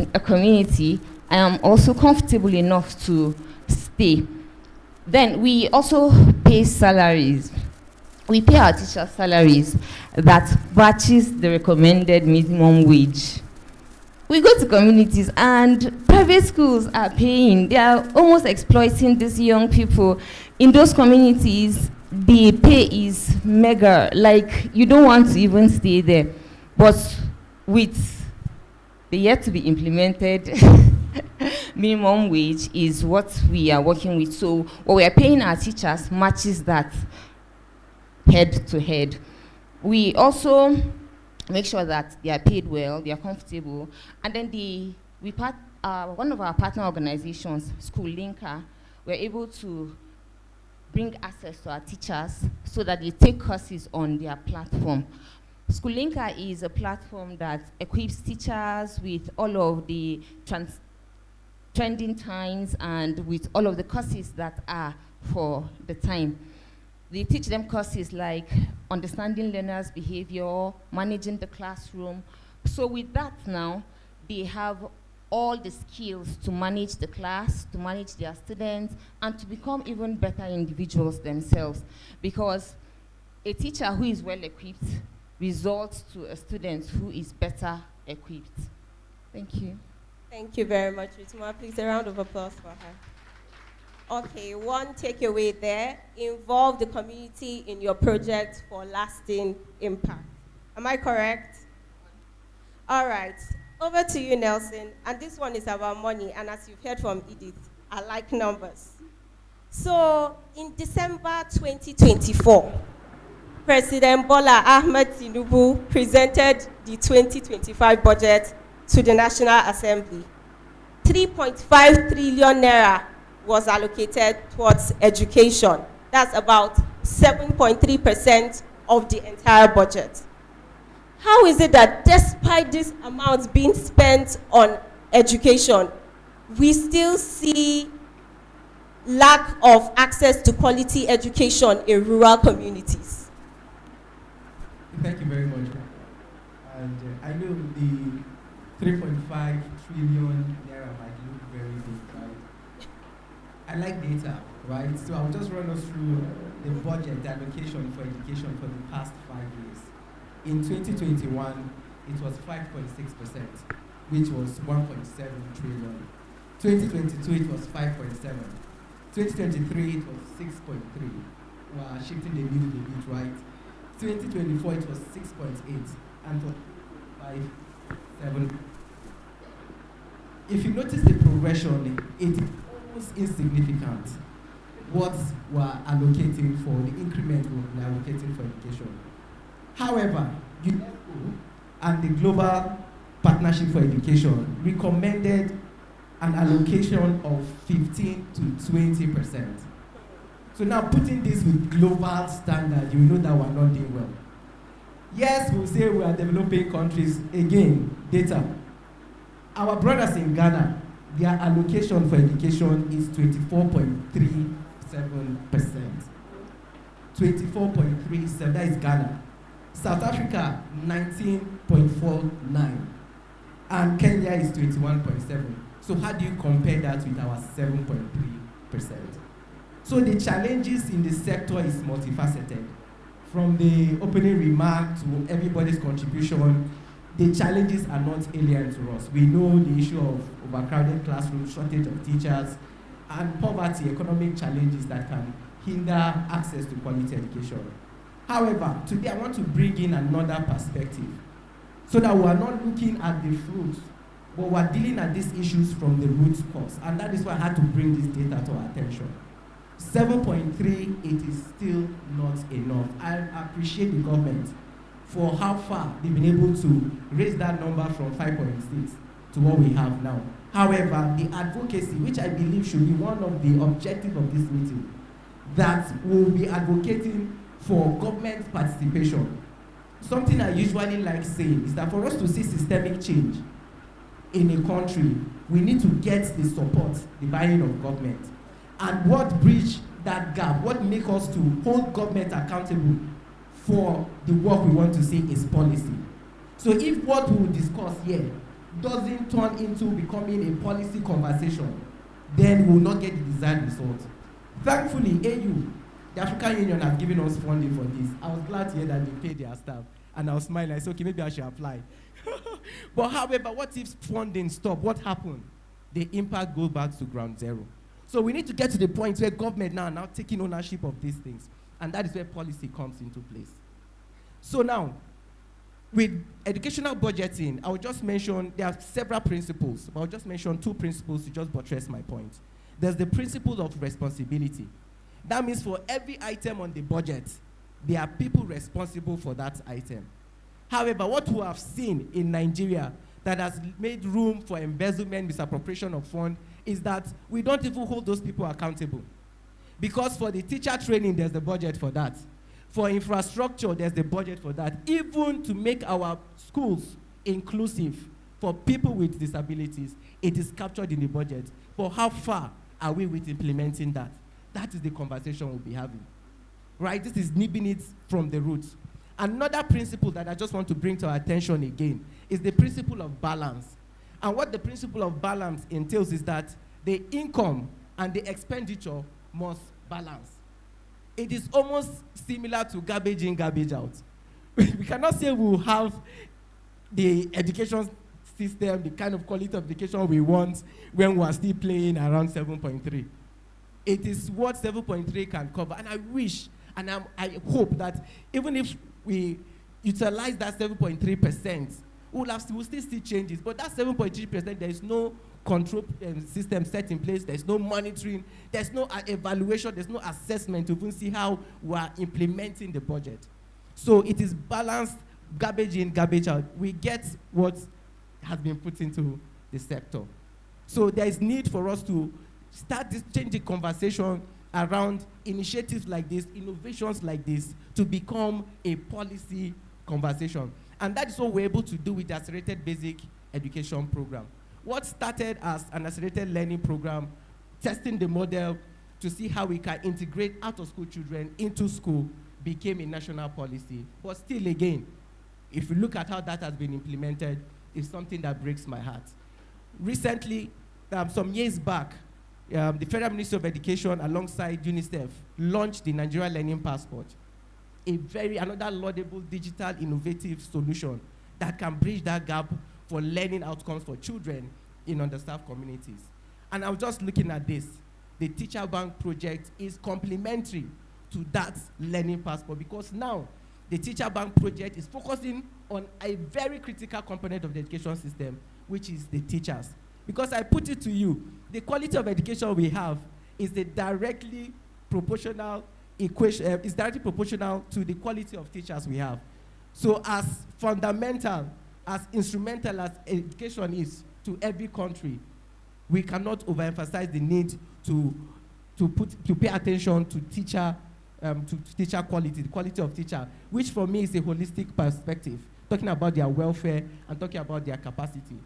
in a community, I am also comfortable enough to stay. Then we also pay salaries. We pay our teachers salaries that matches the recommended minimum wage. We go to communities and private schools are paying. They are almost exploiting these young people. In those communities, the pay is mega. Like, you don't want to even stay there. But with the yet to be implemented minimum wage is what we are working with. So what we are paying our teachers matches that head to head. We also make sure that they are paid well, they are comfortable, and then one of our partner organizations, School Linker, we're able to bring access to our teachers so that they take courses on their platform. School Linker is a platform that equips teachers with all of the trending times and with all of the courses that are for the time. They teach them courses like understanding learners' behavior, managing the classroom. So with that now, they have all the skills to manage the class, to manage their students, and to become even better individuals themselves. Because a teacher who is well equipped results to a student who is better equipped. Thank you. Thank you very much, Ritma. Please, a round of applause for her. Okay, one takeaway there: involve the community in your project for lasting impact. Am I correct? All right, over to you, Nelson. And this one is about money, and as you've heard from Edith, I like numbers. So, in December 2024, President Bola Ahmed Tinubu presented the 2025 budget to the National Assembly. 3.5 trillion naira was allocated towards education. That's about 7.3% of the entire budget. How is it that despite this amount being spent on education, we still see lack of access to quality education in rural communities? Thank you very much. And I know the 3.5 trillion naira might look very big, right? I like data, right? So I'll just run us through the budget, the allocation for education for the past 5 years. In 2021, it was 5.6%, which was 1.7 trillion. 2022, it was 5.7. 2023, it was 6.3. We're shifting the needle a bit, right? 2024, it was 6.8, and for 5.7. If you notice the progression, it is almost insignificant what we're allocating for, the increment we're allocating for education. However, UNESCO and the Global Partnership for Education recommended an allocation of 15 to 20%. So now putting this with global standard, you know that we're not doing well. Yes, we'll say we are developing countries. Again, data. Our brothers in Ghana, their allocation for education is 24.37%. 24.37, that is Ghana. South Africa, 19.49. And Kenya is 21.7. So how do you compare that with our 7.3%? So the challenges in the sector is multifaceted. From the opening remark to everybody's contribution, the challenges are not alien to us. We know the issue of overcrowded classrooms, shortage of teachers, and poverty, economic challenges that can hinder access to quality education. However, today I want to bring in another perspective so that we are not looking at the fruits, but we are dealing at these issues from the root cause. And that is why I had to bring this data to our attention. 7.3, it is still not enough. I appreciate the government for how far they've been able to raise that number from 5.6 to what we have now. However, the advocacy, which I believe should be one of the objectives of this meeting, that we'll be advocating for government participation. Something I usually like saying is that for us to see systemic change in a country, we need to get the support, the buy-in of government. And what bridge that gap, what make us to hold government accountable for the work we want to see is policy. So if what we will discuss here doesn't turn into becoming a policy conversation, then we will not get the desired result. Thankfully, AU, the African Union, has given us funding for this. I was glad to hear that they paid their staff, and I was smiling. I said, okay, maybe I should apply. But however, what if funding stopped? What happened? The impact goes back to ground zero. So we need to get to the point where government now taking ownership of these things, and that is where policy comes into place. So now, with educational budgeting, I will just mention, there are several principles, but I'll just mention 2 principles to just buttress my point. There's the principle of responsibility. That means for every item on the budget, there are people responsible for that item. However, what we have seen in Nigeria that has made room for embezzlement, misappropriation of funds, is that we don't even hold those people accountable. Because for the teacher training, there's the budget for that. For infrastructure, there's the budget for that. Even to make our schools inclusive for people with disabilities, it is captured in the budget. But how far are we with implementing that? That is the conversation we'll be having. Right? This is nibbing it from the roots. Another principle that I just want to bring to our attention again is the principle of balance. And what the principle of balance entails is that the income and the expenditure must balance. It is almost similar to garbage in, garbage out. We cannot say we'll have the education system, the kind of quality of education we want when we are still playing around 7.3. It is what 7.3 can cover. And I wish, and I hope that even if we utilize that 7.3%, we'll still see changes. But that 7.3%, there is no control system set in place, there's no monitoring, there's no evaluation, there's no assessment to even see how we are implementing the budget. So it is balanced, garbage in, garbage out. We get what has been put into the sector. So there is need for us to start this changing conversation around initiatives like this, innovations like this, to become a policy conversation. And that is what we're able to do with the Accelerated Basic Education Program. What started as an accelerated learning program, testing the model to see how we can integrate out-of-school children into school, became a national policy. But still, again, if you look at how that has been implemented, it's something that breaks my heart. Recently, some years back, the Federal Ministry of Education, alongside UNICEF, launched the Nigeria Learning Passport, another laudable digital innovative solution that can bridge that gap for learning outcomes for children in underserved communities. And I was just looking at this. The Teacher Bank project is complementary to that learning passport, because now the Teacher Bank project is focusing on a very critical component of the education system, which is the teachers. Because I put it to you, the quality of education we have is directly proportional to the quality of teachers we have. So as fundamental, as instrumental as education is to every country, we cannot overemphasize the need to pay attention to teacher quality, the quality of teacher, which for me is a holistic perspective, talking about their welfare and talking about their capacity.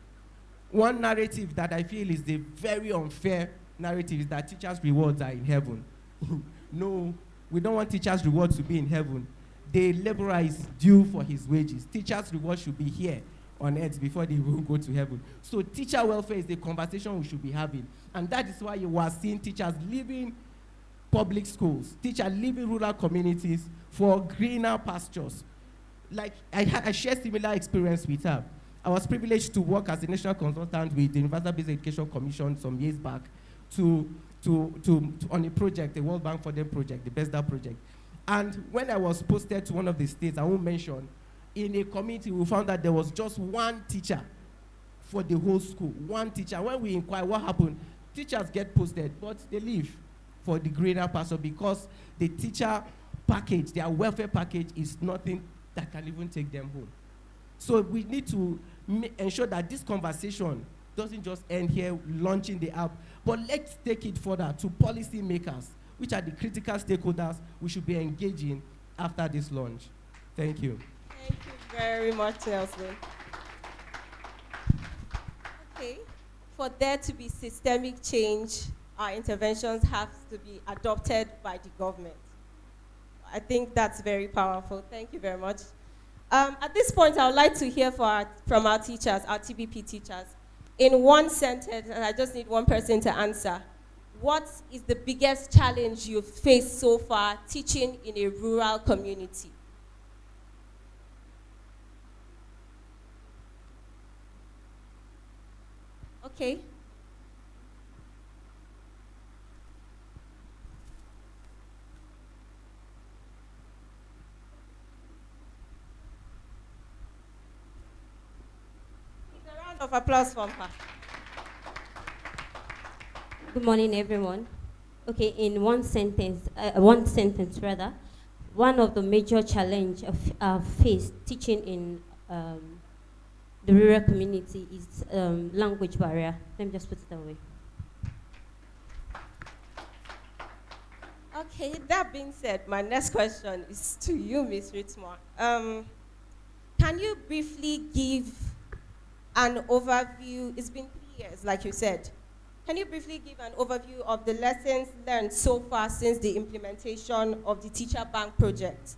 One narrative that I feel is the very unfair narrative is that teachers' rewards are in heaven. No, we don't want teachers' rewards to be in heaven. The laborer is due for his wages. Teachers' rewards should be here on earth before they will go to heaven. So teacher welfare is the conversation we should be having. And that is why you are seeing teachers leaving public schools, teachers leaving rural communities for greener pastures. Like, I share similar experience with her. I was privileged to work as a national consultant with the Universal Basic Education Commission some years back on a project, the World Bank for Them project, the BESDA project. And when I was posted to one of the states, I won't mention, in a community, we found that there was just one teacher for the whole school, one teacher. When we inquire what happened, teachers get posted, but they leave for the greener pasture because the teacher package, their welfare package, is nothing that can even take them home. So we need to ensure that this conversation doesn't just end here launching the app, but let's take it further to policy makers, which are the critical stakeholders we should be engaging after this launch. Thank you. Thank you very much, Nelson. Okay, for there to be systemic change, our interventions have to be adopted by the government. I think that's very powerful. Thank you very much. At this point, I would like to hear from our teachers, our TBP teachers. In one sentence, and I just need one person to answer. What is the biggest challenge you've faced so far teaching in a rural community? Okay. A round of applause for her. Good morning, everyone. Okay, in one sentence rather, one of the major challenge I've faced teaching in the rural community is language barrier. Let me just put it that way. Okay, that being said, my next question is to you, Ms. Ritzmore. Can you briefly give an overview? It's been 3 years, like you said. Can you briefly give an overview of the lessons learned so far since the implementation of the Teacher Bank project,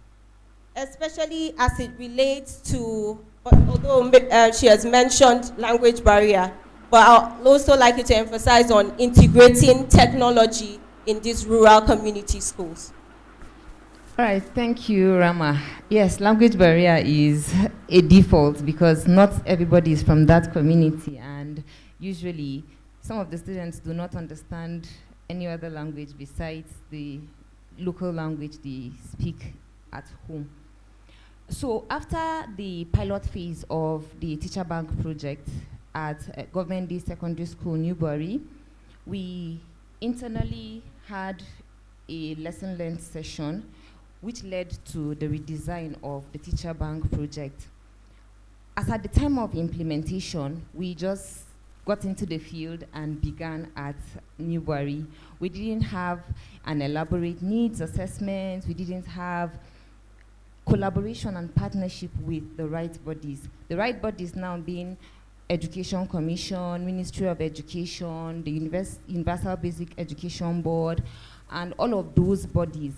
especially as it relates to, although she has mentioned language barrier, but I'd also like you to emphasize on integrating technology in these rural community schools. All right, thank you, Rama. Yes, language barrier is a default because not everybody is from that community, and usually some of the students do not understand any other language besides the local language they speak at home. So after the pilot phase of the Teacher Bank project at Government Day Secondary School, Newbury, we internally had a lesson learned session which led to the redesign of the Teacher Bank project. As at the time of implementation, we just got into the field and began at Newbury. We didn't have an elaborate needs assessment. We didn't have collaboration and partnership with the right bodies. The right bodies now being Education Commission, Ministry of Education, the Universal Basic Education Board, and all of those bodies.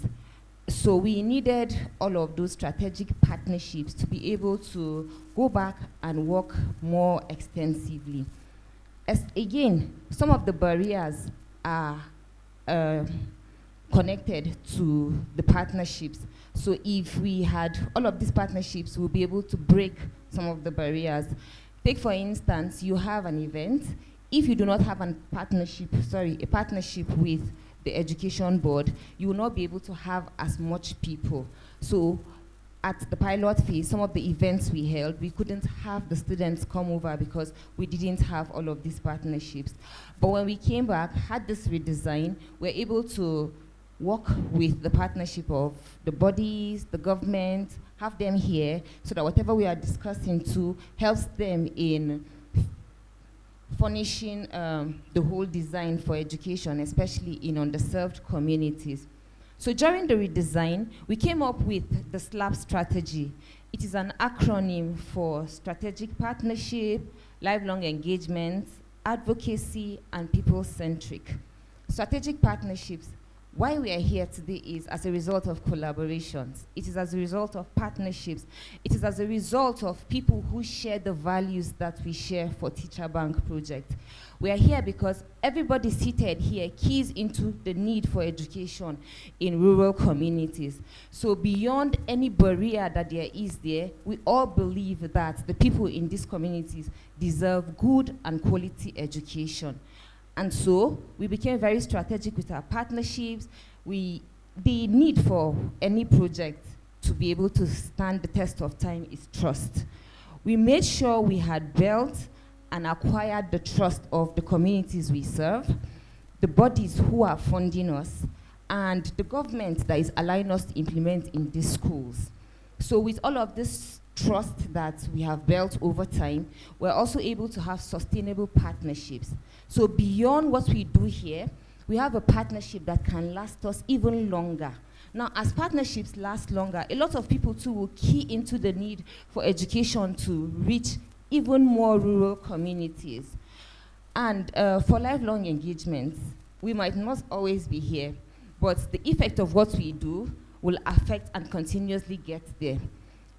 So we needed all of those strategic partnerships to be able to go back and work more extensively. Again, some of the barriers are connected to the partnerships. So if we had all of these partnerships, we'll be able to break some of the barriers. Take, for instance, you have an event. If you do not have a partnership with the education board, you will not be able to have as much people. So at the pilot phase, some of the events we held, we couldn't have the students come over because we didn't have all of these partnerships. But when we came back, had this redesign, we're able to work with the partnership of the bodies, the government, have them here, so that whatever we are discussing too helps them in furnishing the whole design for education, especially in underserved communities. So during the redesign, we came up with the SLAP strategy. It is an acronym for Strategic Partnership, Lifelong Engagement, Advocacy, and People-Centric. Strategic partnerships, why we are here today is as a result of collaborations. It is as a result of partnerships. It is as a result of people who share the values that we share for Teacher Bank project. We are here because everybody seated here keys into the need for education in rural communities. So beyond any barrier that there is there, we all believe that the people in these communities deserve good and quality education. And so we became very strategic with our partnerships. The need for any project to be able to stand the test of time is trust. We made sure we had built and acquired the trust of the communities we serve, the bodies who are funding us, and the government that is allowing us to implement in these schools. So with all of this trust that we have built over time, we're also able to have sustainable partnerships. So beyond what we do here, we have a partnership that can last us even longer. Now, as partnerships last longer, a lot of people too will key into the need for education to reach even more rural communities. And for lifelong engagements, we might not always be here, but the effect of what we do will affect and continuously get there.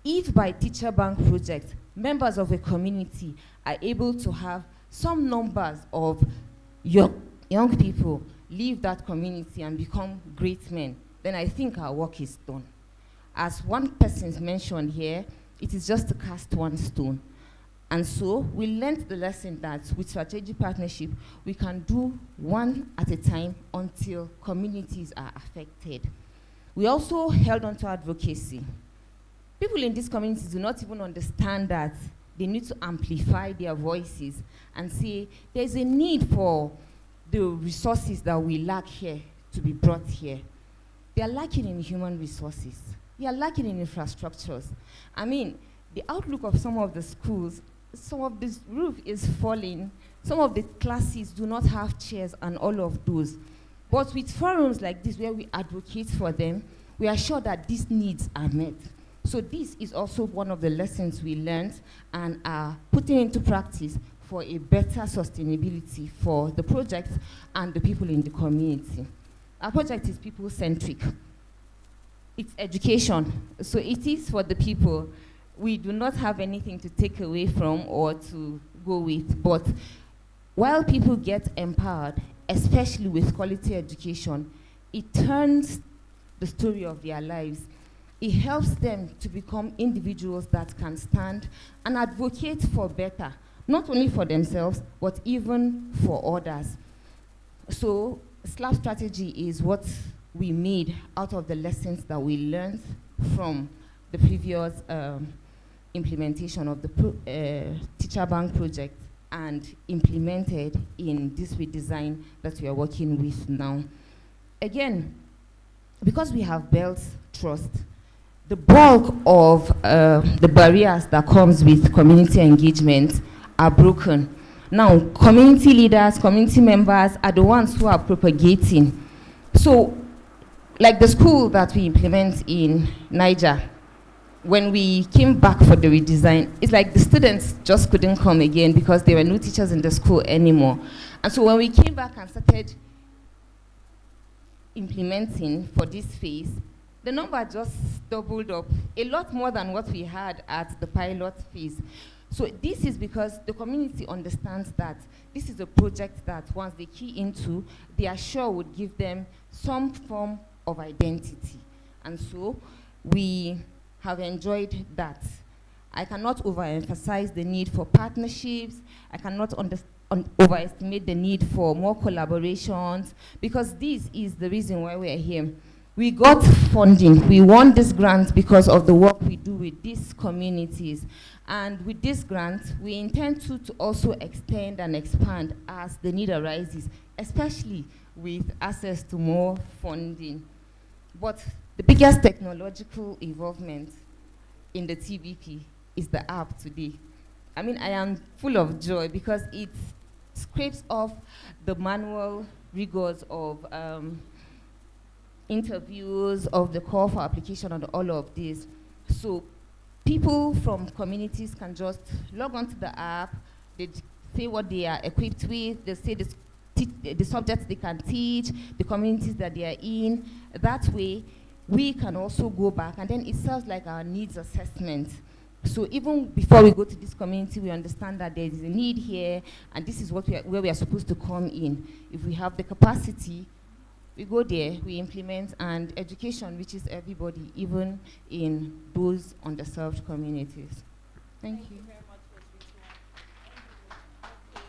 If by teacher bank project, members of a community are able to have some numbers of young people leave that community and become great men, then I think our work is done. As one person mentioned here, it is just to cast one stone. And so we learned the lesson that with strategic partnership, we can do one at a time until communities are affected. We also held on to advocacy. People in these communities do not even understand that they need to amplify their voices and say there's a need for the resources that we lack here to be brought here. They are lacking in human resources. They are lacking in infrastructures. I mean, the outlook of some of the schools, some of this roof is falling, some of the classes do not have chairs and all of those. But with forums like this where we advocate for them, we are sure that these needs are met. So this is also one of the lessons we learned and are putting into practice for a better sustainability for the project and the people in the community. Our project is people-centric. It's education, so it is for the people. We do not have anything to take away from or to go with, but while people get empowered, especially with quality education, it turns the story of their lives. It helps them to become individuals that can stand and advocate for better, not only for themselves, but even for others. So SLAP strategy is what we made out of the lessons that we learned from the previous implementation of the teacher bank project and implemented in this redesign that we are working with now. Again, because we have built trust, the bulk of the barriers that comes with community engagement are broken. Now, community leaders, community members are the ones who are propagating. So, like the school that we implement in Niger, when we came back for the redesign, it's like the students just couldn't come again because there were no teachers in the school anymore. And so when we came back and started implementing for this phase, the number just doubled up, a lot more than what we had at the pilot phase. So this is because the community understands that this is a project that once they key into, they are sure would give them some form of identity. And so we have enjoyed that. I cannot overemphasize the need for partnerships. I cannot overestimate the need for more collaborations, because this is the reason why we are here. We got funding. We won this grant because of the work we do with these communities. And with this grant, we intend to also extend and expand as the need arises, especially with access to more funding. But the biggest technological involvement in the TBP is the app today. I mean, I am full of joy because it scrapes off the manual rigors of interviews, of the call for application, and all of this. So people from communities can just log onto the app, they say what they are equipped with, they say the subjects they can teach, the communities that they are in. That way, we can also go back, and then it serves like our needs assessment. So even before we go to this community, we understand that there is a need here, and this is what where we are supposed to come in. If we have the capacity, we go there, we implement, and education reaches everybody, even in those underserved communities. Thank you. Very much, Ms. Rita.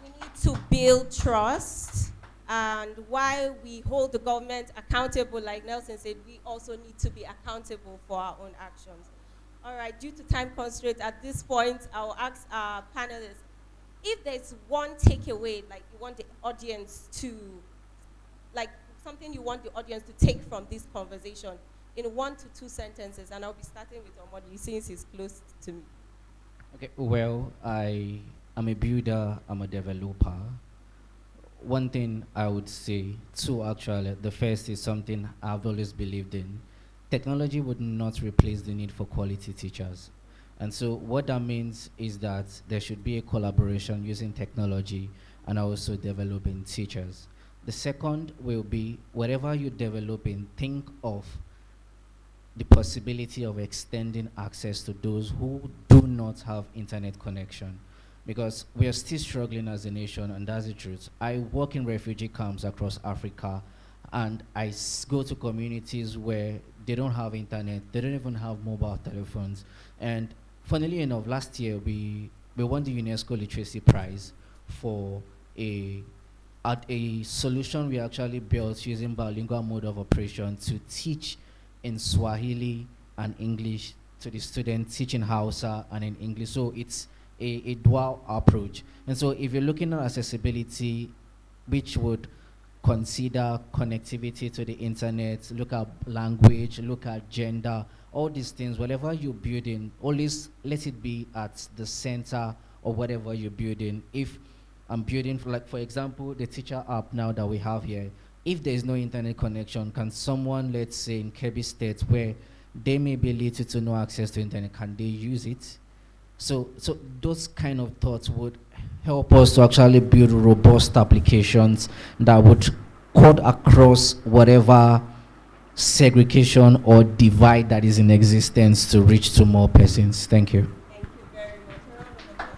We need to build trust, and while we hold the government accountable, like Nelson said, we also need to be accountable for our own actions. All right, due to time constraints, at this point, I'll ask our panelists, if there's one takeaway, like you want the audience to, like something you want the audience to take from this conversation in 1 to 2 sentences, and I'll be starting with Omodi since he's close to me. Okay, well, I am a builder, I'm a developer. One thing I would say, two actually, the first is something I've always believed in. Technology would not replace the need for quality teachers. And so what that means is that there should be a collaboration using technology and also developing teachers. The second will be, whatever you're developing, think of the possibility of extending access to those who do not have internet connection, because we are still struggling as a nation, and that's the truth. I work in refugee camps across Africa, and I go to communities where they don't have internet, they don't even have mobile telephones. And funnily enough, last year we won the UNESCO Literacy Prize for a solution we actually built using bilingual mode of operation to teach in Swahili and English to the students, teaching Hausa and in English. So it's a dual approach. And so if you're looking at accessibility, which would consider connectivity to the internet, look at language, look at gender, all these things, whatever you're building, always let it be at the center of whatever you're building. If I'm building, for example, the teacher app now that we have here, if there is no internet connection, can someone, let's say in Kebbi State, where they may be little to no access to internet, can they use it? So those kind of thoughts would help us to actually build robust applications that would cut across whatever segregation or divide that is in existence to reach to more persons. Thank you. Thank you very much.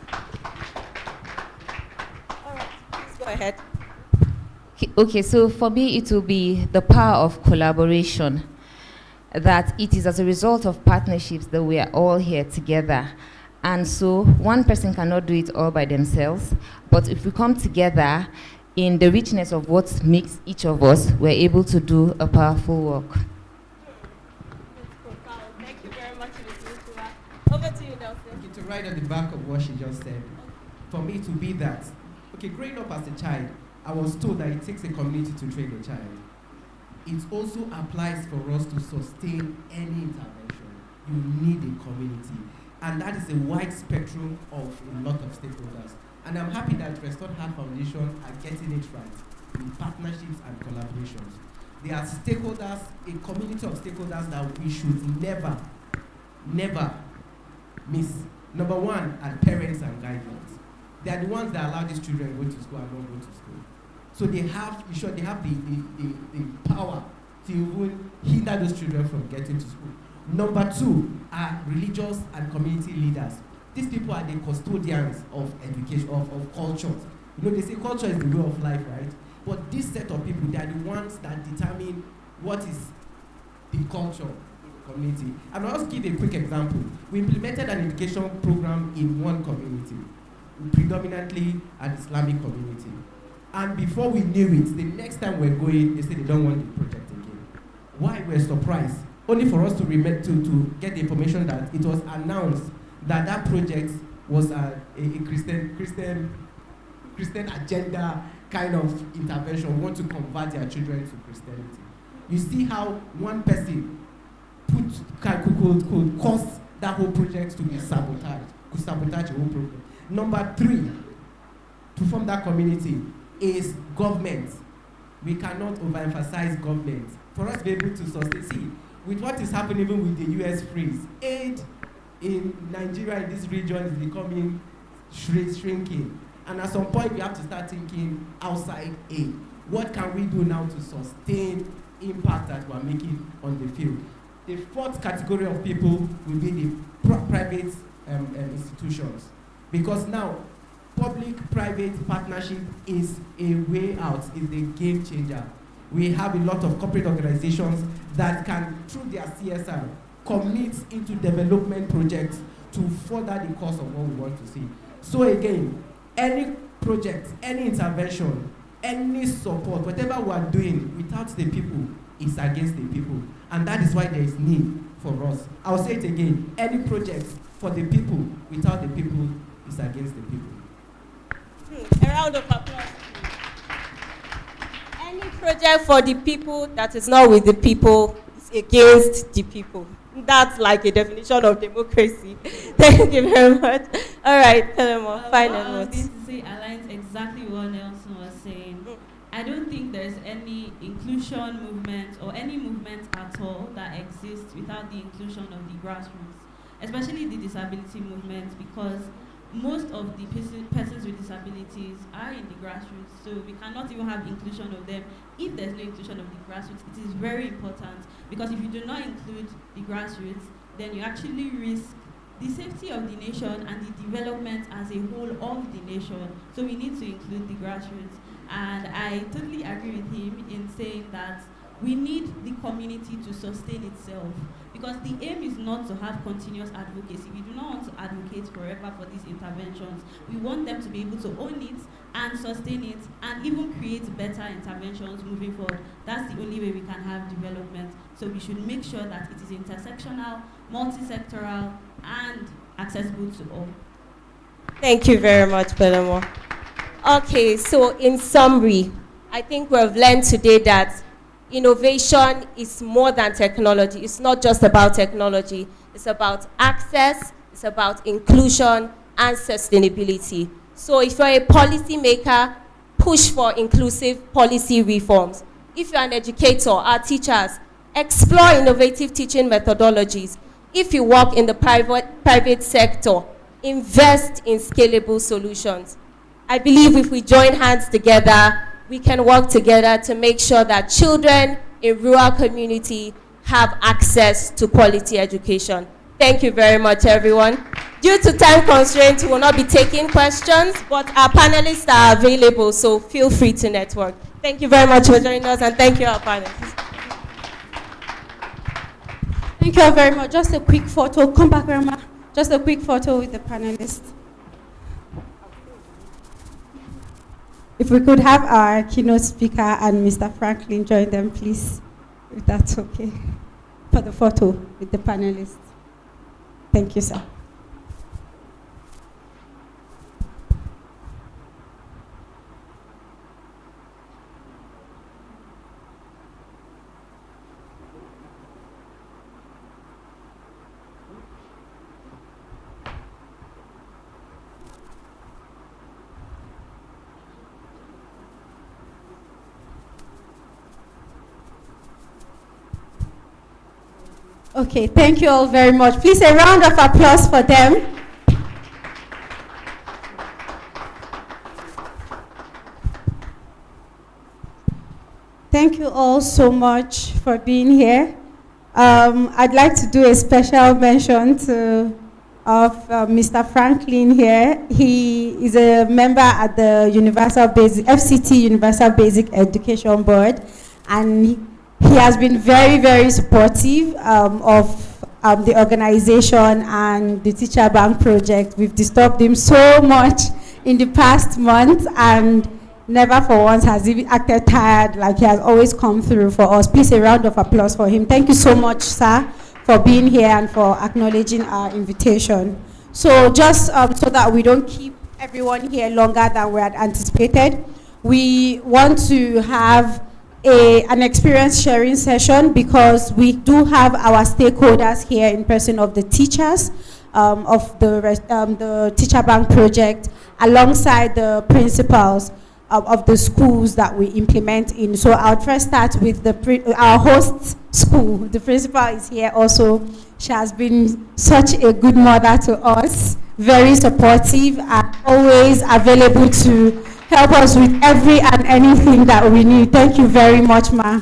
All right, please go ahead. Okay, so for me, it will be the power of collaboration. That it is as a result of partnerships that we are all here together. And so one person cannot do it all by themselves, but if we come together in the richness of what makes each of us, we're able to do a powerful work. Thank you very much, Ms. Mutua. Over to you, Nelson. Okay, to right at the back of what she just said, for me to be that, okay, growing up as a child, I was told that it takes a community to train a child. It also applies for us to sustain any intervention. You need a community. And that is a wide spectrum of a lot of stakeholders. And I'm happy that Restored Heart Foundation are getting it right in partnerships and collaborations. There are stakeholders, a community of stakeholders that we should never miss. Number one are parents and guardians. They are the ones that allow these children to go to school and not go to school. So they have the power to even hinder those children from getting to school. Number two are religious and community leaders. These people are the custodians of education, of culture. You know, they say culture is the way of life, right? But this set of people, they are the ones that determine what is the culture in the community. And I'll just give a quick example. We implemented an education program in one community, predominantly an Islamic community. And before we knew it, the next time we're going, they said they don't want the project again. Why? We're surprised. Only for us to get the information that it was announced that that project was a Christian agenda kind of intervention, want to convert their children to Christianity. You see how one person could cause that whole project to be sabotaged, could sabotage the whole program. Number three, to form that community is government. We cannot overemphasize government. For us to be able to sustain, see, with what is happening even with the US freeze, aid in Nigeria in this region is becoming shrinking. And at some point, we have to start thinking outside aid. What can we do now to sustain impact that we're making on the field? The fourth category of people will be the private institutions. Because now, public-private partnership is a way out, is a game changer. We have a lot of corporate organizations that can, through their CSR, commit into development projects to further the cause of what we want to see. So again, any project, any intervention, any support, whatever we are doing without the people is against the people. And that is why there is need for us. I'll say it again, any project for the people without the people is against the people. A round of applause. Any project for the people that is not with the people is against the people. That's like a definition of democracy. Thank you very much. All right, Telemo, final What I was notes. going to say aligns exactly what Nelson was saying. I don't think there's any inclusion movement or any movement at all that exists without the inclusion of the grassroots, especially the disability movement, because most of the persons with disabilities are in the grassroots, so we cannot even have inclusion of them. If there's no inclusion of the grassroots, it is very important, because if you do not include the grassroots, then you actually risk the safety of the nation and the development as a whole of the nation. So we need to include the grassroots. And I totally agree with him in saying that we need the community to sustain itself, because the aim is not to have continuous advocacy. We do not want to advocate forever for these interventions. We want them to be able to own it and sustain it and even create better interventions moving forward. That's the only way we can have development. So we should make sure that it is intersectional, multi-sectoral, and accessible to all. Thank you very much, Belamo. Okay, so in summary, I think we've learned today that innovation is more than technology. It's not just about technology. It's about access, it's about inclusion and sustainability. So if you're a policy maker, push for inclusive policy reforms. If you're an educator, our teachers, explore innovative teaching methodologies. If you work in the private sector, invest in scalable solutions. I believe if we join hands together, we can work together to make sure that children in rural community have access to quality education. Thank you very much, everyone. Due to time constraints, we will not be taking questions, but our panelists are available, so feel free to network. Thank you very much for joining us, and thank you, our panelists. Thank you all very much. Just a quick photo. Come back, Rama. Just a quick photo with the panelists. If we could have our keynote speaker and Mr. Franklin join them, please, if that's okay, for the photo with the panelists. Thank you, sir. Okay, thank you all very much. Please, a round of applause for them. Thank you all so much for being here. I'd like to do a special mention of Mr. Franklin here. He is a member at the FCT Universal Basic Education Board, and he has been very, very supportive of the organization and the Teacher Bank project. We've disturbed him so much in the past month, and never for once has he acted tired, like he has always come through for us. Please, a round of applause for him. Thank you so much, sir, for being here and for acknowledging our invitation. So just so that we don't keep everyone here longer than we had anticipated, we want to have an experience sharing session, because we do have our stakeholders here in person of the teachers of the Teacher Bank project, alongside the principals of the schools that we implement in. So I'll first start with our host school. The principal is here also. She has been such a good mother to us, very supportive and always available to help us with every and anything that we need. Thank you very much, ma.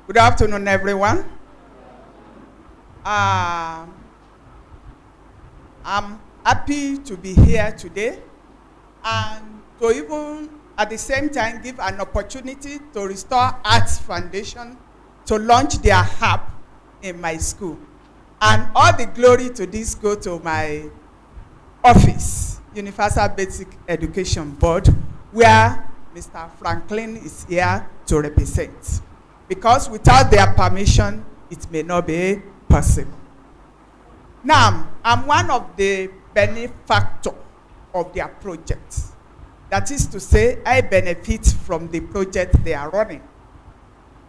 Good afternoon, everyone. I'm happy to be here today and to even at the same time give an opportunity to Restore Arts Foundation to launch their app in my school. And all the glory to this go to my office, Universal Basic Education Board, where Mr. Franklin is here to represent. Because without their permission, it may not be possible. Now, I'm one of the benefactors of their project. That is to say, I benefit from the project they are running.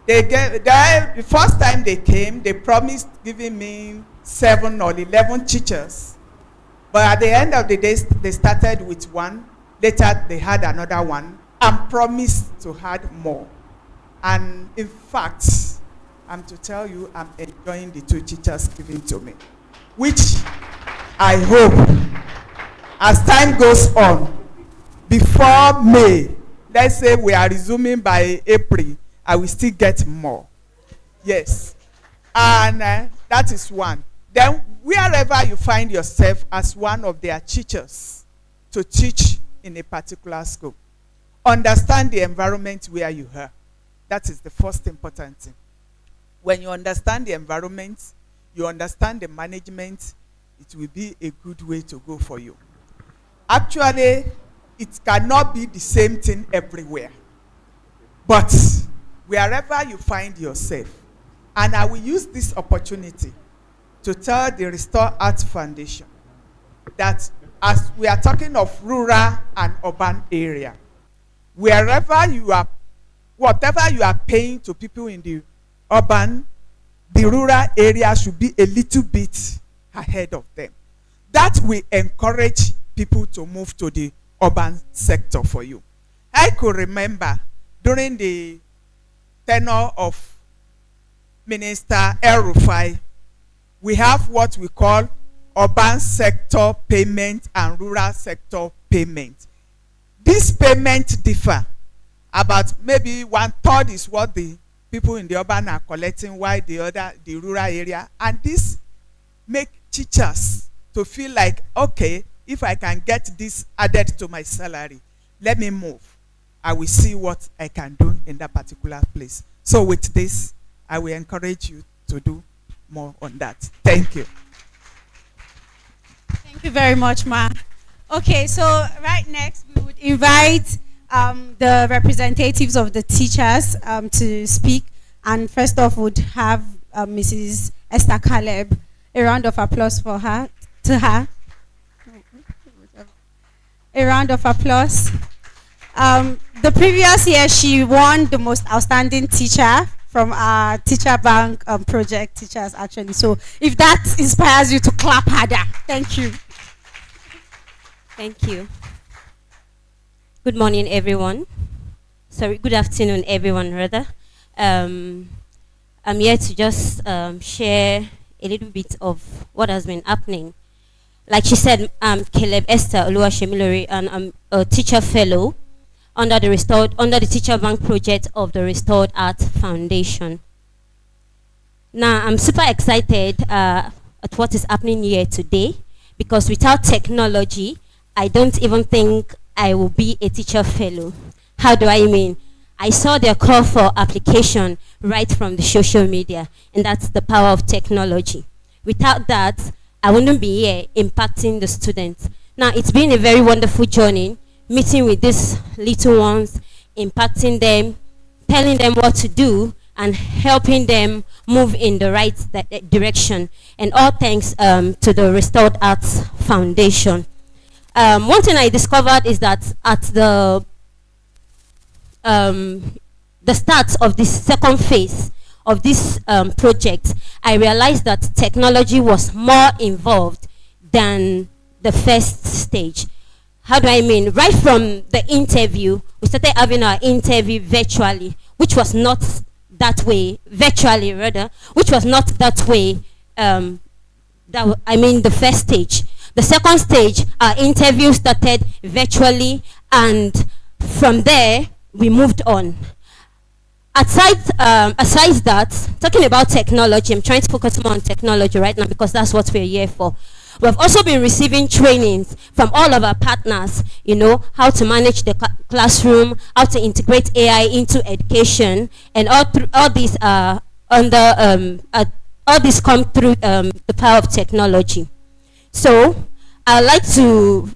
The first time they came, they promised giving me 7 or 11 teachers. But at the end of the day, they started with 1. Later, they had another 1 and promised to add more. And in fact, I'm to tell you, I'm enjoying the 2 teachers given to me, which I hope, as time goes on, before May, let's say we are resuming by April, I will still get more. Yes. And that is one. Then, wherever you find yourself as one of their teachers to teach in a particular school, understand the environment where you are. That is the first important thing. When you understand the environment, you understand the management, it will be a good way to go for you. Actually, it cannot be the same thing everywhere. But wherever you find yourself, and I will use this opportunity to tell the Restore Arts Foundation that as we are talking of rural and urban area, wherever you are, whatever you are paying to people in the urban, the rural area should be a little bit ahead of them. That will encourage people to move to the urban sector for you. I could remember during the tenure of Minister El-Rufai, we have what we call urban sector payment and rural sector payment. These payments differ. About maybe 1/3 is what the people in the urban are collecting, while the rural area. And this make teachers to feel like, okay, if I can get this added to my salary, let me move. I will see what I can do in that particular place. So with this, I will encourage you to do more on that. Thank you. Thank you very much, Ma. Okay, so right next we would invite the representatives of the teachers to speak. And first off, would have Mrs. Esther Caleb. A round of applause for her. To her. A round of applause. The previous year, she won the most outstanding teacher from our Teacher Bank project teachers, actually. So if that inspires you to clap harder, thank you. Thank you. Good morning, everyone. Sorry, good afternoon, everyone, rather. I'm here to just share a little bit of what has been happening. Like she said, I'm Caleb Esther Oluwashemilore, and I'm a teacher fellow under the Teacher Bank project of the Restored Art Foundation. Now, I'm super excited at what is happening here today, because without technology, I don't even think I will be a teacher fellow. How do I mean? I saw their call for application right from the social media, and that's the power of technology. Without that, I wouldn't be here impacting the students. Now, it's been a very wonderful journey, meeting with these little ones, impacting them, telling them what to do, and helping them move in the right direction. And all thanks to the Restored Arts Foundation. One thing I discovered is that at the start of this second phase of this project, I realized that technology was more involved than the first stage. How do I mean? Right from the interview, we started having our interview virtually, which was not that way, virtually rather, which was not that way, the first stage. The second stage, our interview started virtually, and from there, we moved on. Aside that, talking about technology, I'm trying to focus more on technology right now because that's what we're here for. We've also been receiving trainings from all of our partners, how to manage the classroom, how to integrate AI into education, and all these come through the power of technology. So I'd like to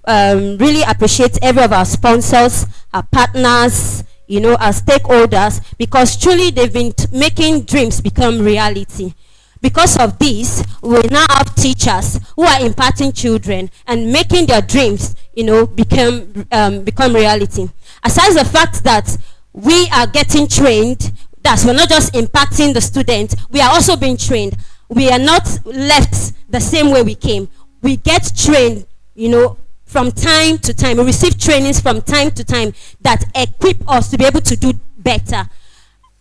really appreciate every of our sponsors, our partners, our stakeholders, because truly they've been making dreams become reality. Because of this, we now have teachers who are impacting children and making their dreams, become reality. Aside the fact that we are getting trained, that we're not just impacting the students, we are also being trained. We are not left the same way we came. We get trained, from time to time. We receive trainings from time to time that equip us to be able to do better.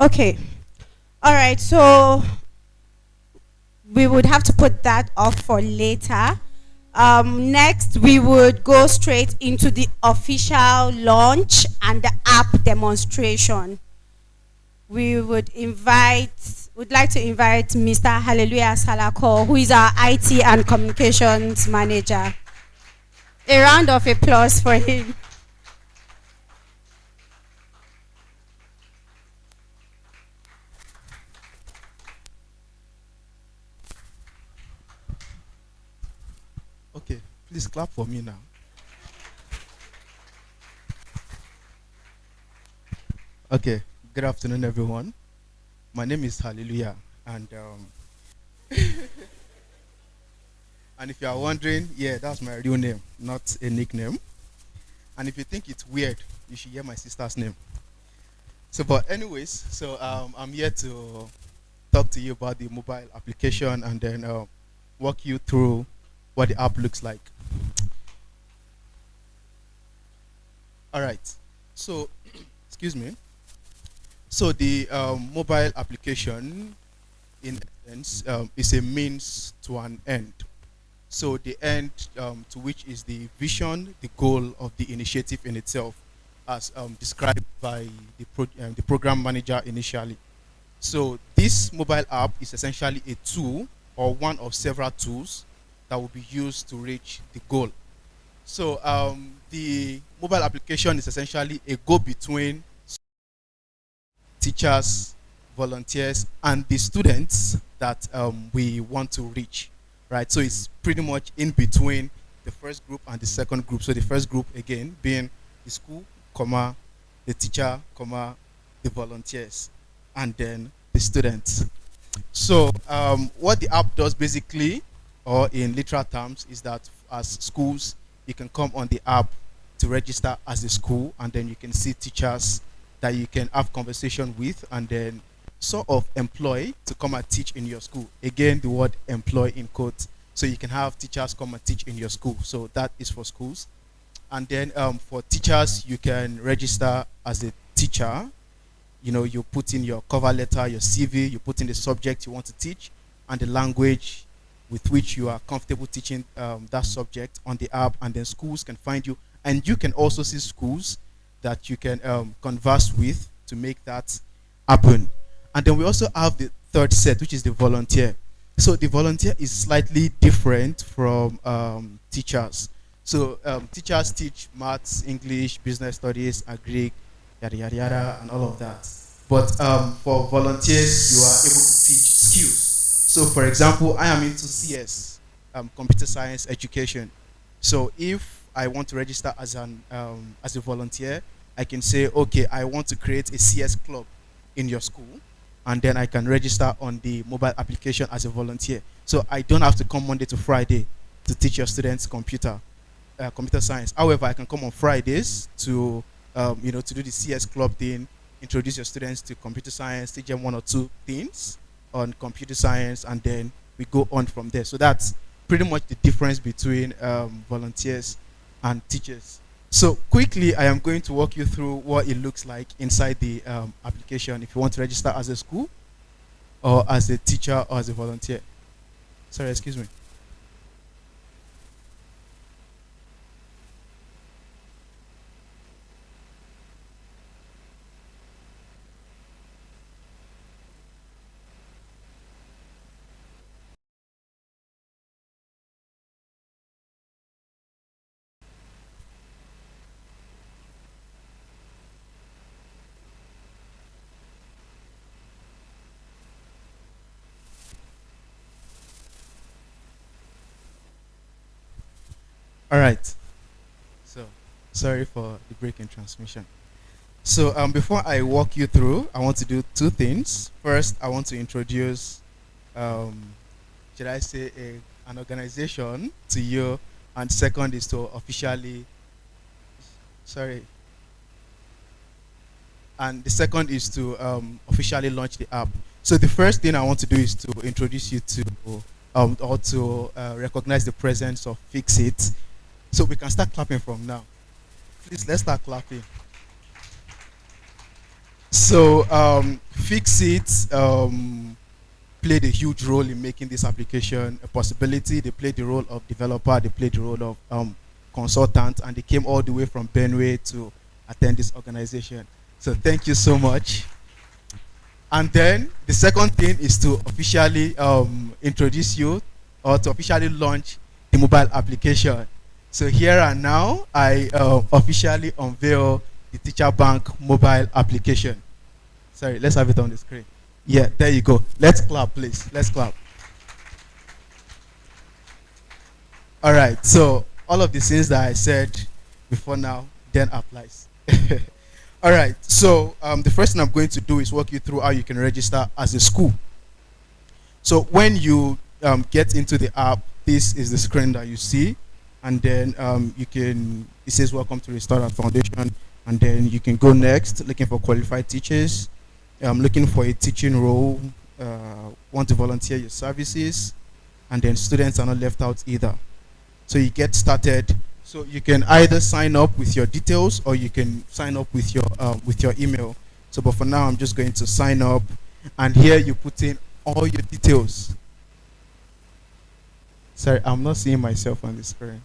Okay. All right. So we would have to put that off for later. Next, we would go straight into the official launch and the app demonstration. We would like to invite Mr. Hallelujah Salako, who is our IT and communications manager. A round of applause for him. Okay, please clap for me now. Okay, good afternoon, everyone. My name is Hallelujah, and and if you are wondering, yeah, that's my real name, not a nickname. And if you think it's weird, you should hear my sister's name. So, but anyways, so I'm here to talk to you about the mobile application and then walk you through what the app looks like. All right. So, excuse me. So the mobile application, in essence, is a means to an end. So the end to which is the vision, the goal of the initiative in itself, as described by the program manager initially. So this mobile app is essentially a tool or one of several tools that will be used to reach the goal. So the mobile application is essentially a go-between teachers, volunteers, and the students that we want to reach, right? So it's pretty much in between the first group and the second group. So the first group, again, being the school, comma, the teacher, comma, the volunteers, and then the students. So what the app does basically, or in literal terms, is that as schools, you can come on the app to register as a school, and then you can see teachers that you can have conversation with and then sort of employ to come and teach in your school. Again, the word employ in quotes. So you can have teachers come and teach in your school. So that is for schools. And then for teachers, you can register as a teacher. You know, you put in your cover letter, your CV, you put in the subject you want to teach and the language with which you are comfortable teaching that subject on the app, and then schools can find you. And you can also see schools that you can converse with to make that happen. And then we also have the third set, which is the volunteer. So the volunteer is slightly different from teachers. So teachers teach maths, English, business studies, agri, yada yada yada, and all of that. But for volunteers, you are able to teach skills. So for example, I am into CS, computer science education. So if I want to register as a volunteer, I can say, okay, I want to create a CS club in your school, and then I can register on the mobile application as a volunteer. So I don't have to come Monday to Friday to teach your students computer science. However, I can come on Fridays to to do the CS club thing, introduce your students to computer science, teach them one or two things on computer science, and then we go on from there. So that's pretty much the difference between volunteers and teachers. So quickly, I am going to walk you through what it looks like inside the application if you want to register as a school or as a teacher or as a volunteer. Sorry, excuse me. All right. So, sorry for the break in transmission. So, before I walk you through, I want to do two things. First, I want to introduce, should I say, an organization to you, and second is to officially, sorry, and the second is to officially launch the app. So the first thing I want to do is to introduce you to, or to recognize the presence of Fixit. So we can start clapping from now. Please, let's start clapping. So Fix It played a huge role in making this application a possibility. They played the role of developer, they played the role of consultant, and they came all the way from Benue to attend this organization. So thank you so much. And then the second thing is to officially introduce you, or to officially launch the mobile application. So here and now, I officially unveil the Teacher Bank mobile application. Sorry, let's have it on the screen. Yeah, there you go. Let's clap, please. Let's clap. All right, so all of the things that I said before now then applies. All right, so the first thing I'm going to do is walk you through how you can register as a school. So when you get into the app, this is the screen that you see, and then it says welcome to Restore Foundation, and then you can go next, looking for qualified teachers, looking for a teaching role, want to volunteer your services, and then students are not left out either. So you get started. So you can either sign up with your details, or you can sign up with your email. So, but for now, I'm just going to sign up, and here you put in all your details. Sorry, I'm not seeing myself on the screen.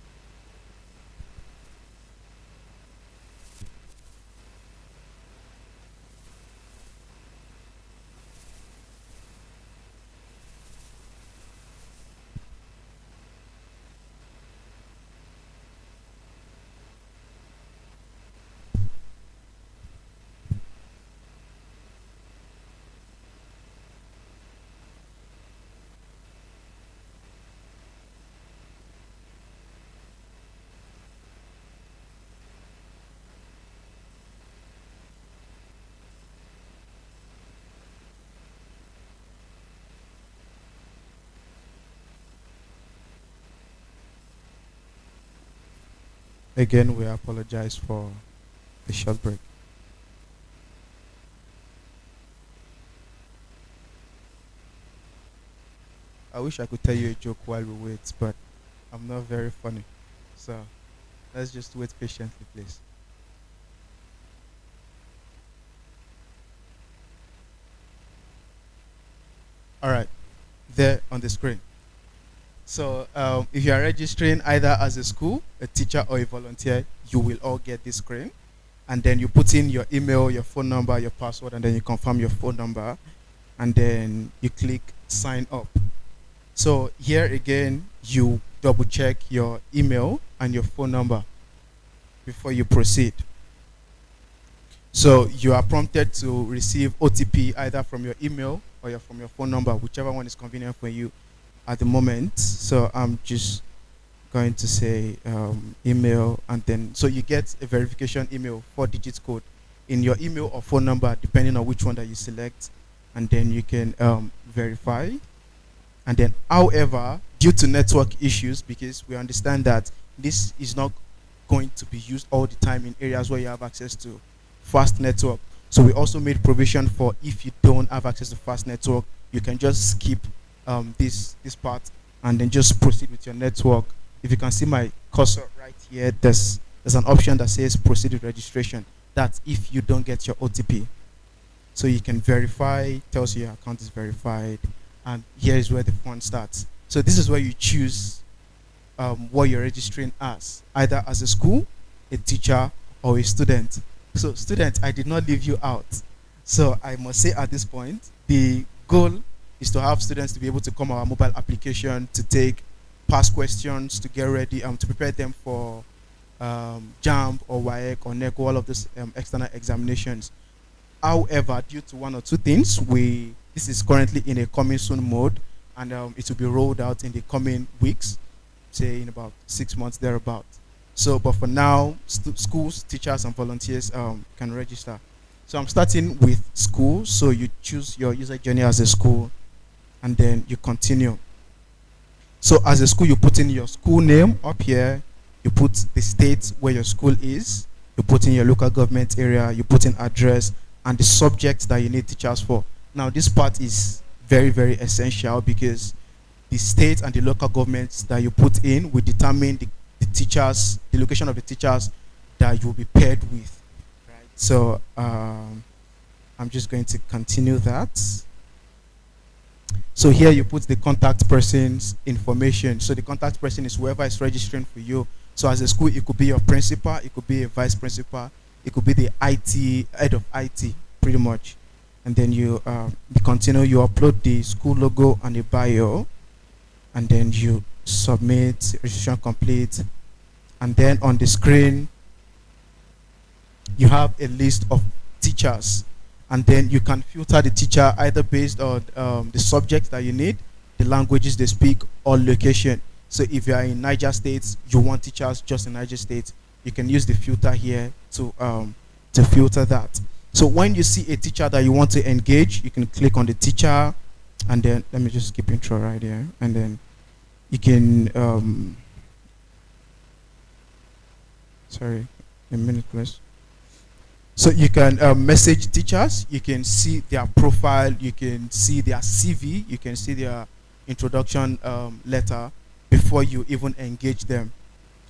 Again, we apologize for the short break. I wish I could tell you a joke while we wait, but I'm not very funny. So let's just wait patiently, please. All right, there on the screen. So if you are registering either as a school, a teacher, or a volunteer, you will all get this screen. And then you put in your email, your phone number, your password, and then you confirm your phone number. And then you click sign up. So here again, you double check your email and your phone number before you proceed. So you are prompted to receive OTP either from your email or from your phone number, whichever one is convenient for you at the moment. So I'm just going to say email, and then so you get a verification email, 4-digit code in your email or phone number, depending on which one that you select, and then you can verify. And then, however, due to network issues, because we understand that this is not going to be used all the time in areas where you have access to fast network, so we also made provision for if you don't have access to fast network, you can just skip this part and then just proceed with your network. If you can see my cursor right here, there's an option that says proceed with registration. That's if you don't get your OTP. So you can verify, tells you your account is verified, and here is where the fun starts. So this is where you choose what you're registering as, either as a school, a teacher, or a student. So students, I did not leave you out. So I must say at this point, the goal is to have students to be able to come our mobile application to take past questions, to get ready, to prepare them for JAMB or WAEC or NECO, all of those external examinations. However, due to one or two things, this is currently in a coming soon mode, and it will be rolled out in the coming weeks, say in about 6 months thereabout. So, but for now, schools, teachers, and volunteers can register. So I'm starting with school. So you choose your user journey as a school, and then you continue. So as a school, you put in your school name up here. You put the state where your school is. You put in your local government area. You put in address and the subject that you need teachers for. Now, this part is very, very essential because the state and the local governments that you put in will determine the teachers, the location of the teachers that you will be paired with. Right? So I'm I'm just going to continue that. So here you put the contact person's information. So the contact person is whoever is registering for you. So as a school, it could be your principal, it could be a vice principal, it could be the IT, head of IT, pretty much. And then you continue, you upload the school logo and the bio, and then you submit, registration complete. And then on the screen, you have a list of teachers, and then you can filter the teacher either based on the subjects that you need, the languages they speak, or location. So if you are in Niger State, you want teachers just in Niger State, you can use the filter here to filter that. So when you see a teacher that you want to engage, you can click on the teacher, and then let me just skip intro right here, and then you can sorry, a minute please. So you can message teachers, you can see their profile, you can see their CV, you can see their introduction letter before you even engage them.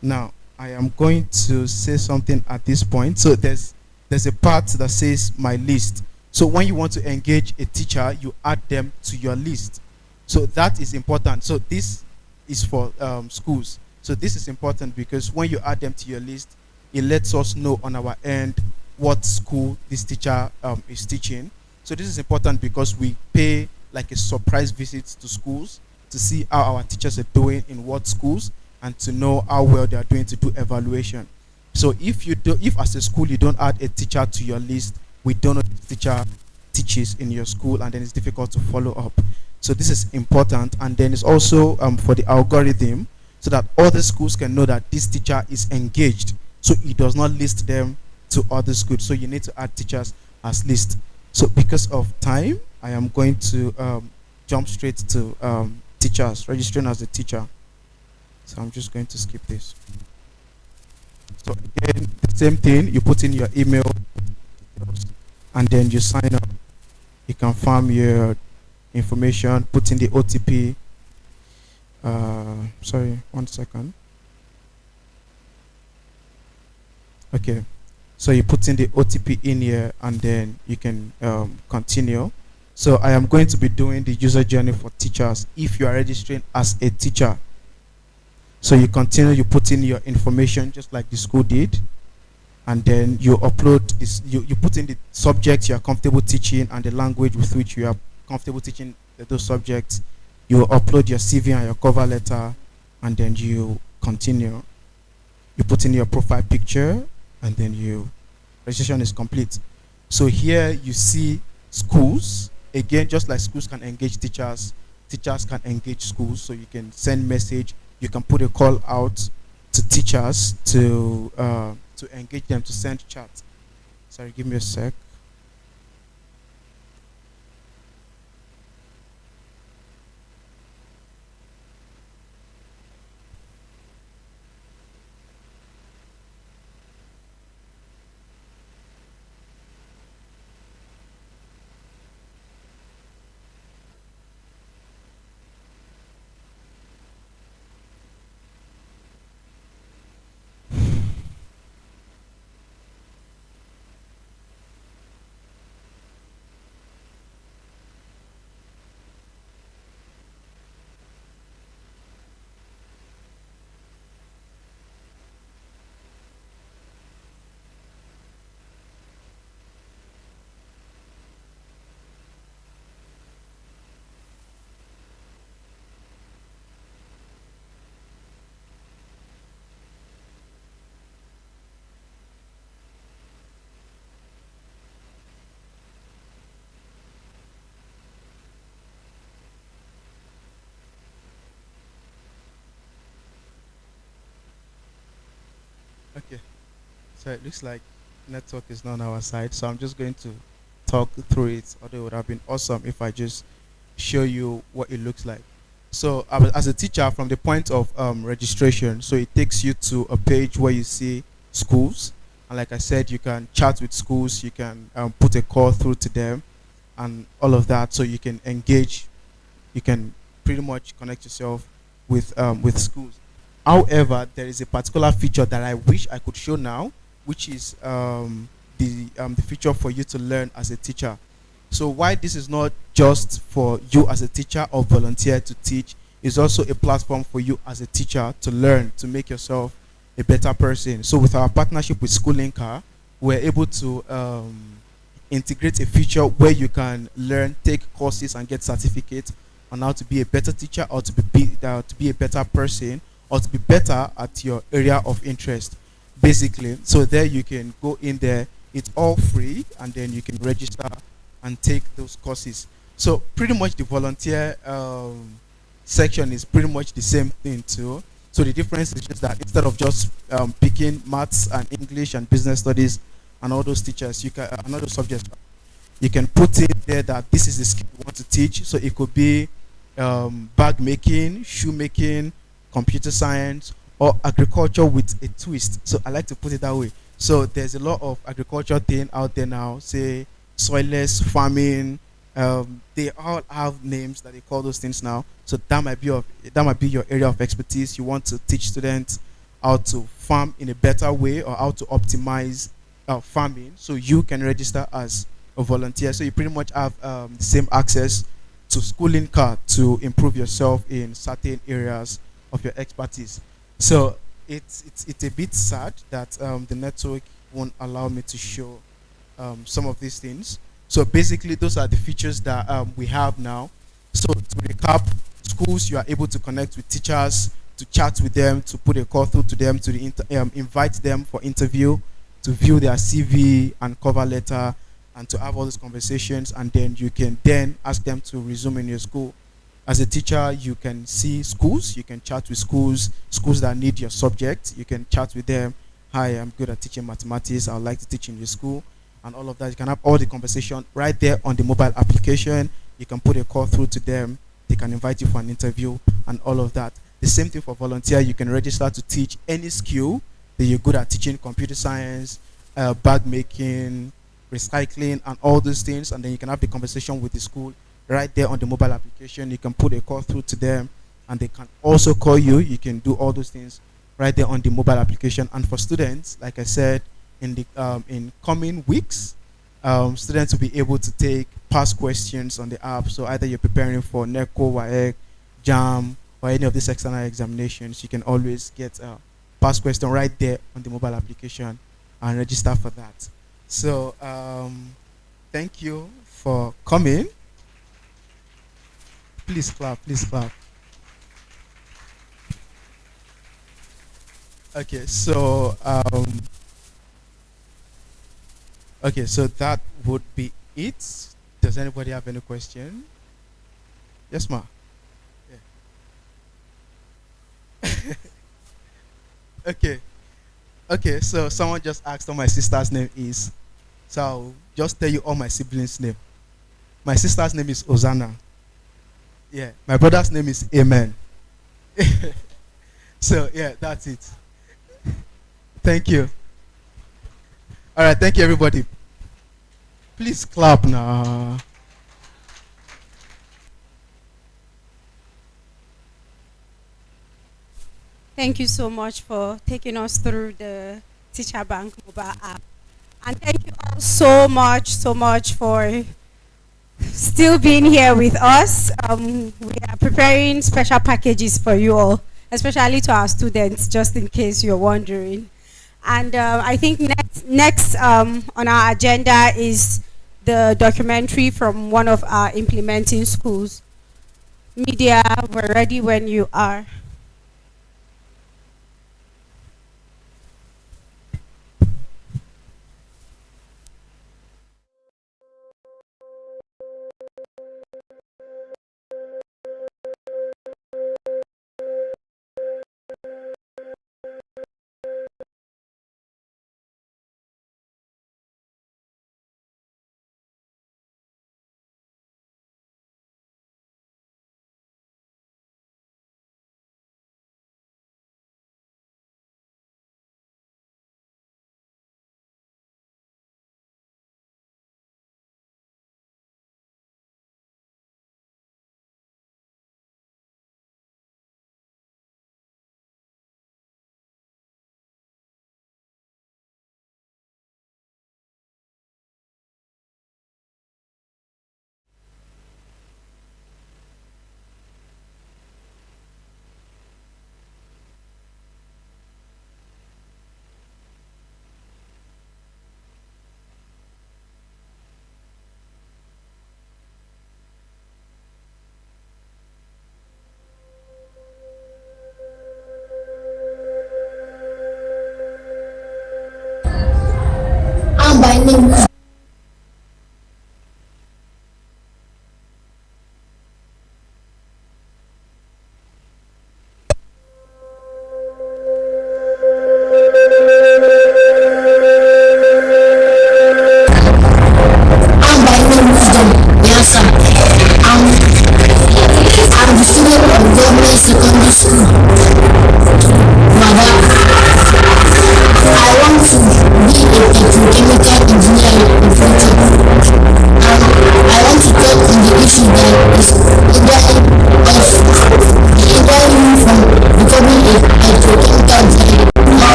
Now, I am going to say something at this point. So there's a part that says my list. So when you want to engage a teacher, you add them to your list. So that is important. So this is for schools. So this is important because when you add them to your list, it lets us know on our end what school this teacher is teaching. So this is important because we pay like a surprise visit to schools to see how our teachers are doing in what schools and to know how well they are doing to do evaluation. So if as a school you don't add a teacher to your list, we don't know if the teacher teaches in your school, and then it's difficult to follow up. So this is important, and then it's also for the algorithm, so that other schools can know that this teacher is engaged, so it does not list them to other schools. So you need to add teachers as list. So because of time, I am going to jump straight to teachers, registering as a teacher. So I'm just going to skip this. So again, the same thing, you put in your email and then you sign up. You confirm your information, put in the OTP. Sorry, 1 second. Okay, so you put in the OTP in here and then you can continue. So I am going to be doing the user journey for teachers if you are registering as a teacher. So you continue, you put in your information just like the school did, and then you upload this, you put in the subjects you are comfortable teaching and the language with which you are comfortable teaching those subjects. You upload your CV and your cover letter, and then you continue. You put in your profile picture, and then registration is complete. So here you see schools. Again, just like schools can engage teachers, teachers can engage schools. So you can send message, you can put a call out to teachers to engage them, to send chat. Sorry, give me a sec. Okay, so it looks like network is not on our side, so I'm just going to talk through it. Although it would have been awesome if I just show you what it looks like. So as a teacher, from the point of registration, so it takes you to a page where you see schools, and like I said, you can chat with schools, you can put a call through to them, and all of that, so you can engage, you can pretty much connect yourself with schools. However, there is a particular feature that I wish I could show now, which is the the future for you to learn as a teacher. So why this is not just for you as a teacher or volunteer to teach, is also a platform for you as a teacher to learn, to make yourself a better person. So with our partnership with Schoolinka, we're able to integrate a feature where you can learn, take courses, and get certificates on how to be a better teacher, or to be a better person, or to be better at your area of interest, basically. So there you can go in there. It's all free, and then you can register and take those courses. So pretty much the volunteer section is pretty much the same thing too. So the difference is just that instead of just picking maths and English and business studies and all those teachers, you can and all those subjects, you can put it there that this is the skill you want to teach. So it could be bag making, shoe making, computer science, or agriculture with a twist. So I like to put it that way. So there's a lot of agriculture thing out there now, say soilless farming. They all have names that they call those things now. So that might be your area of expertise. You want to teach students how to farm in a better way, or how to optimize farming. So you can register as a volunteer. So you pretty much have the same access to Schoolinka to improve yourself in certain areas of your expertise. So it's a bit sad that the network won't allow me to show some of these things. So basically, those are the features that we have now. So to recap, schools, you are able to connect with teachers, to chat with them, to put a call through to them, to invite them for interview, to view their CV and cover letter, and to have all these conversations. And then you can then ask them to resume in your school. As a teacher, you can see schools, you can chat with schools that need your subject. You can chat with them. Hi, I'm good at teaching mathematics. I would like to teach in your school, and all of that. You can have all the conversation right there on the mobile application. You can put a call through to them. They can invite you for an interview and all of that. The same thing for volunteer. You can register to teach any skill that you're good at teaching: computer science, bag making, recycling, and all those things. And then you can have the conversation with the school right there on the mobile application. You can put a call through to them, and they can also call you. You can do all those things right there on the mobile application. And for students, like I said, in the in coming weeks, students will be able to take past questions on the app. So either you're preparing for NECO, WAEC, JAM, or any of these external examinations, you can always get a past question right there on the mobile application and register for that. So thank you for coming. Please clap, please clap. Okay, so okay, so that would be it. Does anybody have any question? Yes, ma. Yeah. Okay. Okay, so someone just asked what my sister's name is. So I'll just tell you all my siblings' name. My sister's name is Ozana. Yeah. My brother's name is Amen. So yeah, that's it. Thank you. All right, thank you, everybody. Please clap now. Thank you so much for taking us through the Teacher Bank mobile app. And thank you all so much for still being here with us. We are preparing special packages for you all, especially to our students, just in case you're wondering. And I think next on our agenda is the documentary from one of our implementing schools. Media, we're ready when you are.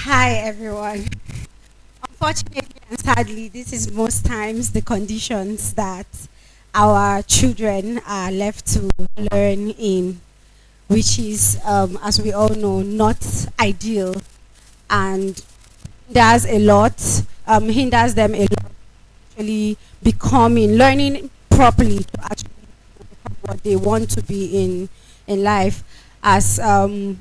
Hi, everyone. Unfortunately and sadly, this is most times the conditions that our children are left to learn in, which is, as we all know, not ideal and does a lot, hinders them a lot actually becoming, learning properly to actually become what they want to be in life. As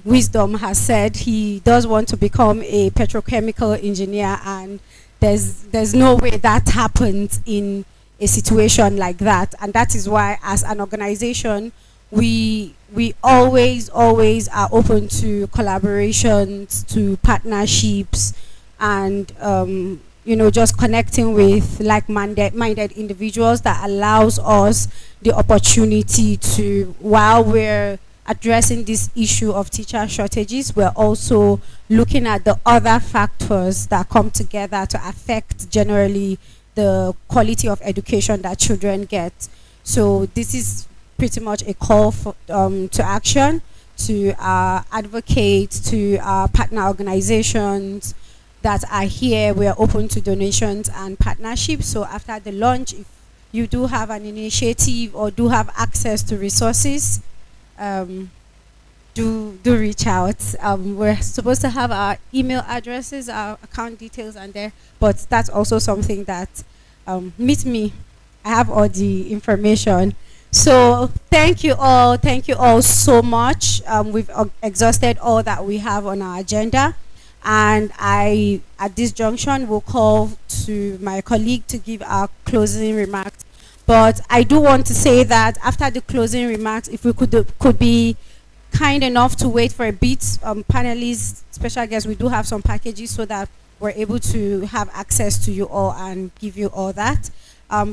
Wisdom has said, he does want to become a petrochemical engineer, and there's no way that happens in a situation like that. And that is why, as an organization, we always are open to collaborations, to partnerships, and just connecting with like-minded individuals that allows us the opportunity to, while we're addressing this issue of teacher shortages, we're also looking at the other factors that come together to affect generally the quality of education that children get. So this is pretty much a call for, to action, to advocate, to partner organizations that are here. We are open to donations and partnerships. So after the launch, if you do have an initiative or do have access to resources, do reach out. We're supposed to have our email addresses, our account details on there, but that's also something that meet me. I have all the information. So thank you all so much. We've exhausted all that we have on our agenda, and I, at this junction, will call to my colleague to give our closing remarks. But I do want to say that after the closing remarks, if we could be kind enough to wait for a bit, panelists, special guests, we do have some packages so that we're able to have access to you all and give you all that.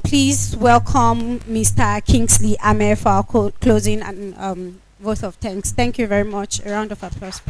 Please welcome Mr. Kingsley Ame for our closing and vote of thanks. Thank you very much. A round of applause.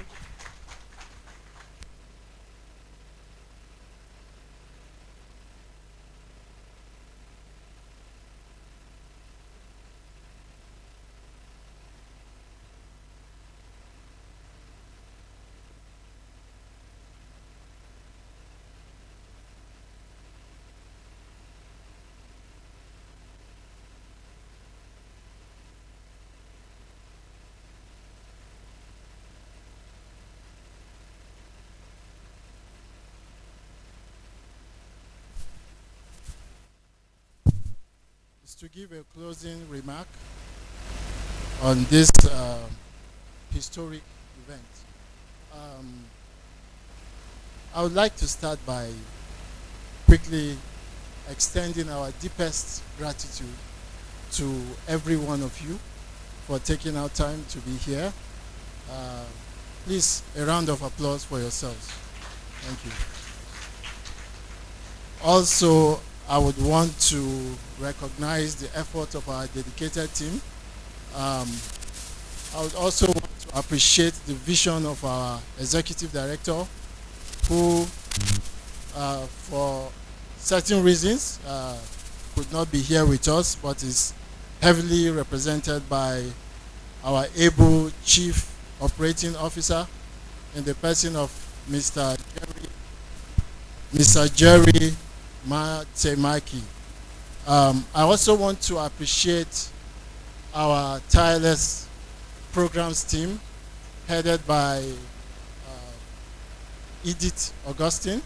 To give a closing remark on this historic event. I would like to start by quickly extending our deepest gratitude to every one of you for taking out time to be here. Please, a round of applause for yourselves. Thank you. Also, I would want to recognize the effort of our dedicated team. I would also want to appreciate the vision of our executive director, who, for certain reasons, could not be here with us, but is heavily represented by our able Chief Operating Officer in the person of Mr. Jerry Matemaki. I also want to appreciate our tireless programs team headed by Edith Augustine.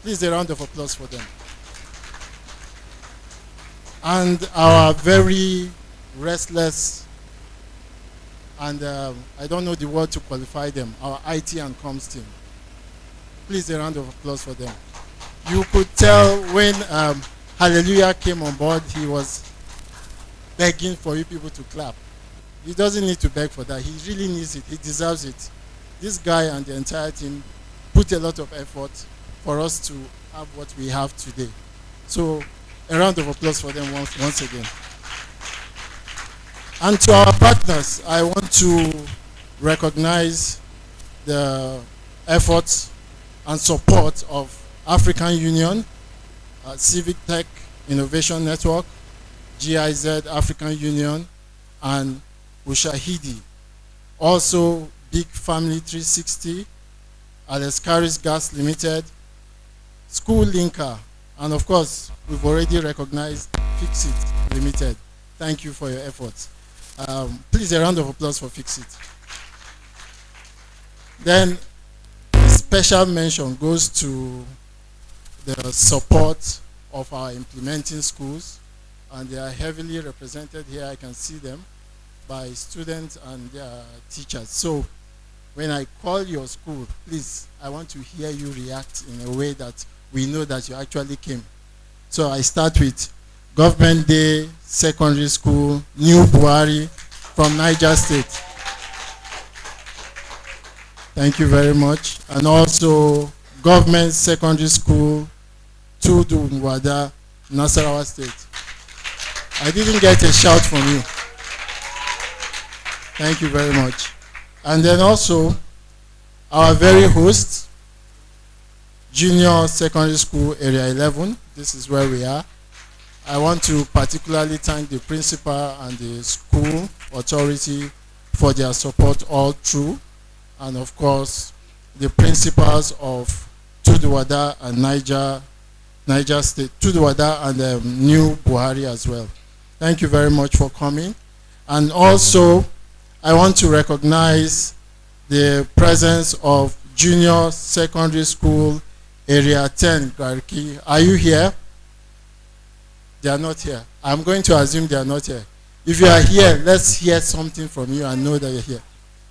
Please, a round of applause for them. And our very restless, and I don't know the word to qualify them, our IT and comms team. Please, a round of applause for them. You could tell when Hallelujah came on board, he was begging for you people to clap. He doesn't need to beg for that. He really needs it. He deserves it. This guy and the entire team put a lot of effort for us to have what we have today. So a round of applause for them once again. And to our partners, I want to recognize the efforts and support of African Union, Civic Tech Innovation Network, GIZ African Union, and Ushahidi. Also, Big Family 360, Alex Caris Gas Limited, School Linker, and of course, we've already recognized Fixit Limited. Thank you for your efforts. Please, a round of applause for Fixit. Then, a special mention goes to the support of our implementing schools, and they are heavily represented here. I can see them by students and their teachers. So, when I call your school, please, I want to hear you react in a way that we know that you actually came. So I start with Government Day Secondary School, New Buhari from Niger State. Thank you very much. And also Government Secondary School, Tudu Nwada, Nasarawa State. I didn't get a shout from you. Thank you very much. And then also, our very host, Junior Secondary School Area 11. This is where we are. I want to particularly thank the principal and the school authority for their support all through. And of course, the principals of Tuduwada and Niger State, Tuduwada and New Buhari as well. Thank you very much for coming. And also, I want to recognize the presence of Junior Secondary School Area 10, Garki. Are you here? They are not here. I'm going to assume they are not here. If you are here, let's hear something from you and know that you're here.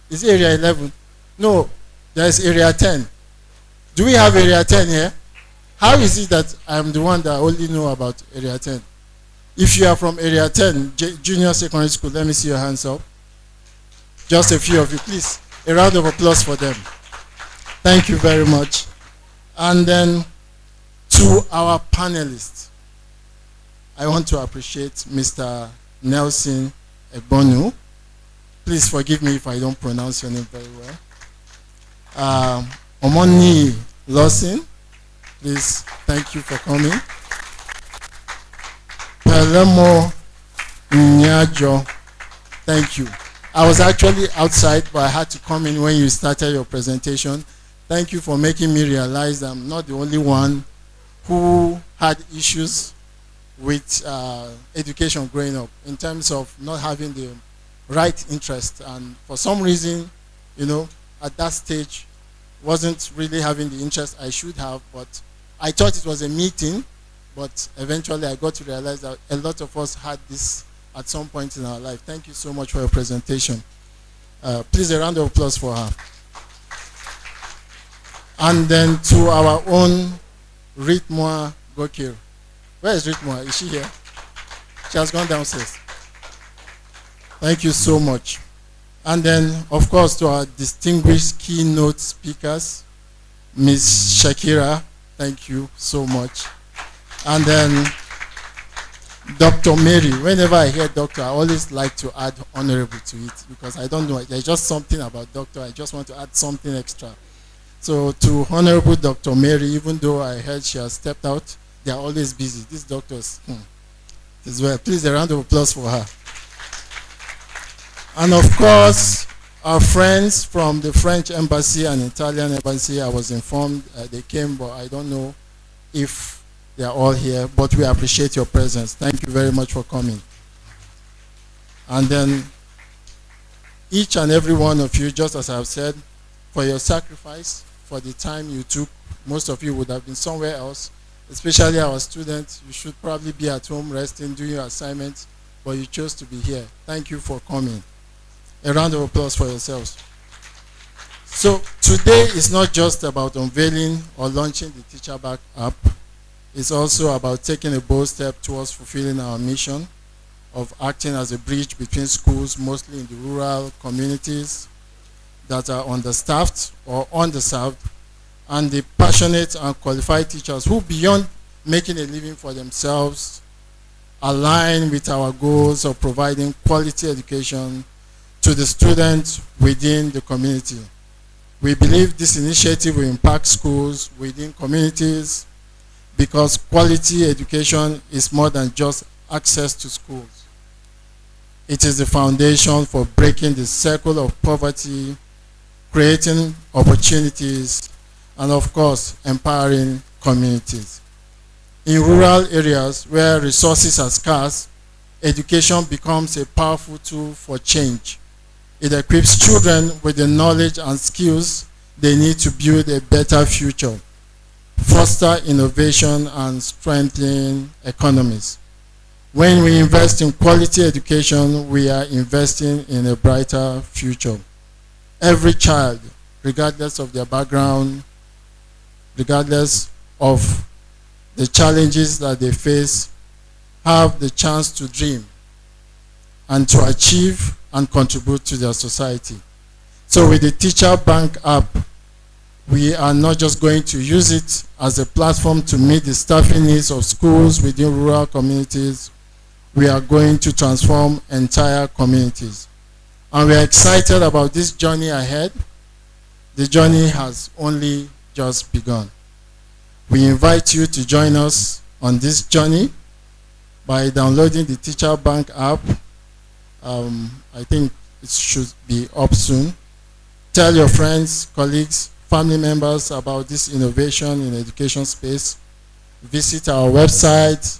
Is it Area 11? No, there's Area 10. Do we have Area 10 here? How is it that I'm the one that only know about Area 10? If you are from Area 10, Junior Secondary School, let me see your hands up. Just a few of you, please. A round of applause for them. Thank you very much. And then to our panelists, I want to appreciate Mr. Nelson Ebonu. Please forgive me if I don't pronounce your name very well. Omoni Lawson, please, thank you for coming. Pelemo Nyajo, thank you. I was actually outside, but I had to come in when you started your presentation. Thank you for making me realize I'm not the only one who had issues with education growing up in terms of not having the right interest. And for some reason, you know, at that stage, wasn't really having the interest I should have, but I thought it was a meeting, but eventually I got to realize that a lot of us had this at some point in our life. Thank you so much for your presentation. Please, a round of applause for her. And then to our own Ritmoa Gokir. Where is Ritmoa? Is she here? She has gone downstairs. Thank you so much. And then, of course, to our distinguished keynote speakers, Ms. Shakira, thank you so much. And then Dr. Mary. Whenever I hear doctor, I always like to add honorable to it because I don't know, there's just something about doctor, I just want to add something extra. So to Honorable Dr. Mary, even though I heard she has stepped out, they are always busy. These doctors, as well. Please, a round of applause for her. And of course, our friends from the French Embassy and Italian Embassy, I was informed they came, but I don't know if they are all here, but we appreciate your presence. Thank you very much for coming. And then each and every one of you, just as I've said, for your sacrifice, for the time you took. Most of you would have been somewhere else, especially our students. You should probably be at home resting, doing your assignments, but you chose to be here. Thank you for coming. A round of applause for yourselves. So today is not just about unveiling or launching the Teacher Back app. It's also about taking a bold step towards fulfilling our mission of acting as a bridge between schools, mostly in the rural communities that are understaffed or underserved, and the passionate and qualified teachers who, beyond making a living for themselves, align with our goals of providing quality education to the students within the community. We believe this initiative will impact schools within communities because quality education is more than just access to schools. It is the foundation for breaking the circle of poverty, creating opportunities, and of course, empowering communities. In rural areas where resources are scarce, education becomes a powerful tool for change. It equips children with the knowledge and skills they need to build a better future, foster innovation, and strengthen economies. When we invest in quality education, we are investing in a brighter future. Every child, regardless of their background, regardless of the challenges that they face, have the chance to dream and to achieve and contribute to their society. So with the Teacher Bank app, we are not just going to use it as a platform to meet the staffing needs of schools within rural communities. We are going to transform entire communities. And we are excited about this journey ahead. The journey has only just begun. We invite you to join us on this journey by downloading the Teacher Bank app. I think it should be up soon. Tell your friends, colleagues, family members about this innovation in education space. Visit our website,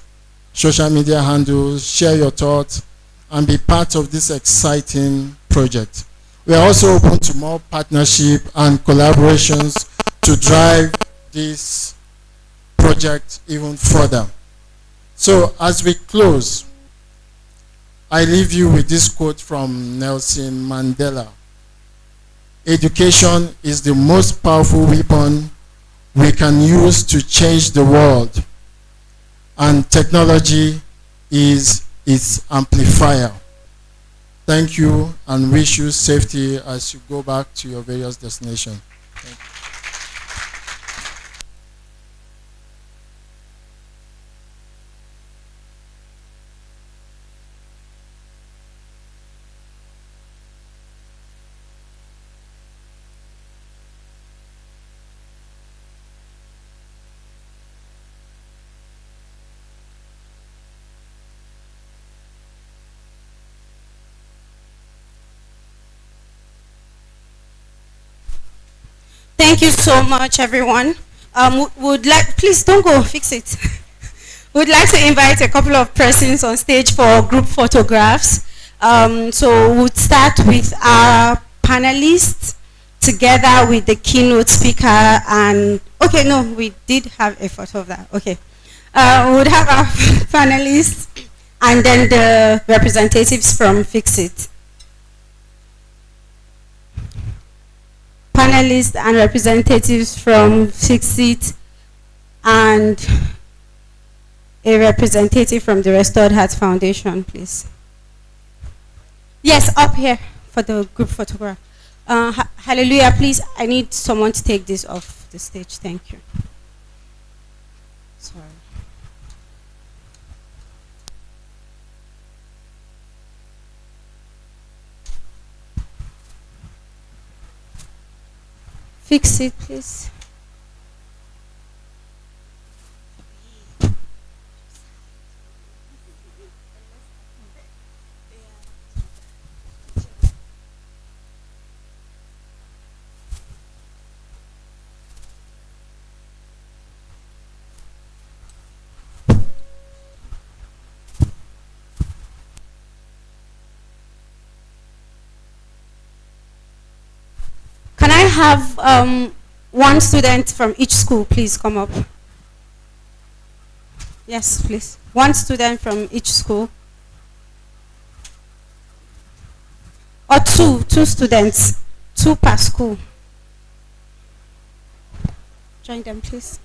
social media handles, share your thoughts, and be part of this exciting project. We are also open to more partnership and collaborations to drive this project even further. So as we close, I leave you with this quote from Nelson Mandela. Education is the most powerful weapon we can use to change the world, and technology is its amplifier. Thank you, and wish you safety as you go back to your various destinations. Thank you. Thank you so much, everyone. Would like, please don't go, fix it. Would like to invite a couple of persons on stage for group photographs. So we'll start with our panelists together with the keynote speaker and, okay, no, we did have a photo of that, okay. We would have our panelists and then the representatives from Fix-It. Panelists and representatives from Fix-It and a representative from the Restored Heart Foundation, please. Yes, up here for the group photograph. Hallelujah, please, I need someone to take this off the stage. Thank you. Sorry. Fix it, please. Can I have one student from each school, please come up? Yes, please. One student from each school. Or two students, two per school. Join them, please.